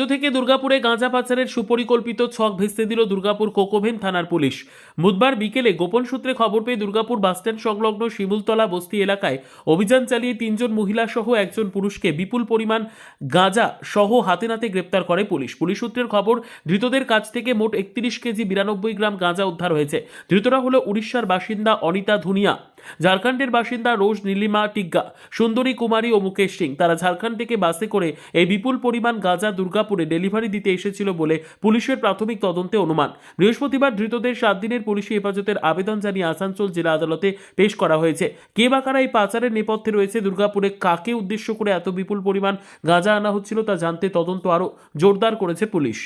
রাজ্য থেকে দুর্গাপুরে গাঁজা পাচারের সুপরিকল্পিত ছক ভেস্তে দিল দুর্গাপুর কোকোভেন থানার পুলিশ। বুধবার বিকেলে গোপন সূত্রে খবর পেয়ে দুর্গাপুর বাসস্ট্যান্ড সংলগ্ন শিমুলতলা বস্তি এলাকায় অভিযান চালিয়ে 3 মহিলা সহ একজন পুরুষকে বিপুল পরিমাণ গাঁজা সহ হাতে নাতে গ্রেপ্তার করে পুলিশ। পুলিশ সূত্রের খবর, ধৃতদের কাছ থেকে মোট 31 কেজি 92 গ্রাম গাঁজা উদ্ধার হয়েছে। ধৃতরা হলো উড়িষ্যার বাসিন্দা অনিতা ধুনিয়া, ঝাড়খণ্ডের বাসিন্দা রোজ নীলিমা টিগ্গা, সুন্দরী কুমারী ও মুকেশ সিং। তারা ঝাড়খণ্ড থেকে বাসে করে এই বিপুল পরিমাণ গাঁজা দুর্গাপুরে ডেলিভারি দিতে এসেছিল বলে পুলিশের প্রাথমিক তদন্তে অনুমান। বৃহস্পতিবার ধৃতদের 7 দিনের পুলিশি হেফাজতের আবেদন জানিয়ে আসানসোল জেলা আদালতে পেশ করা হয়েছে। কে বা কারা এই পাচারের নেপথ্যে রয়েছে, দুর্গাপুরে কাকে উদ্দেশ্য করে এত বিপুল পরিমাণ গাঁজা আনা হচ্ছিল তা জানতে তদন্ত আরও জোরদার করেছে পুলিশ।